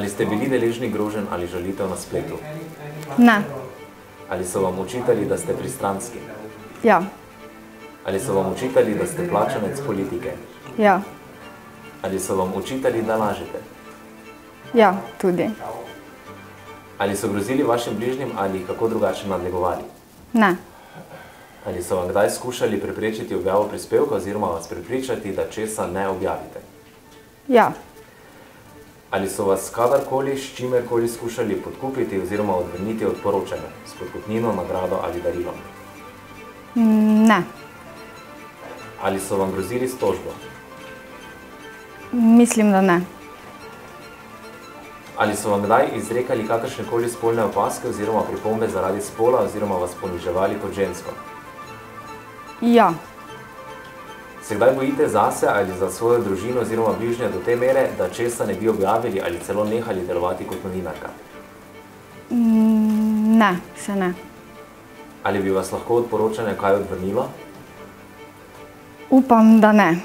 Ali ste bili deležni groženj ali žalitev na spletu? Ne. Ali so vam očitali, da ste pristranski? Ja. Ali so vam očitali, da ste plačanec politike? Ja. Ali so vam očitali, da lažete? Ja, tudi. Ali so grozili vašim bližnjim ali kako drugače nadlegovali? Ne. Ali so vam kdaj skušali preprečiti objavo prispevka oziroma vas prepričati, da česa ne objavite? Ja. Ali so vas kadarkoli s čimerkoli skušali podkupiti oziroma odvrniti od poročanja, s podkupnino, nagrado ali darilom? Ne. Ali so vam grozili s tožbo? Mislim, da ne. Ali so vam kdaj izrekali kakršnekoli spolne opaske oziroma pripombe zaradi spola oziroma vas poniževali kot žensko? Ja. Se kdaj bojite zase ali za svojo družino oziroma bližnje do te mere, da česa ne bi objavili ali celo nehali delovati kot novinarka? Ne, se ne. Ali bi vas lahko od poročanja kaj odvrnilo? Upam, da ne.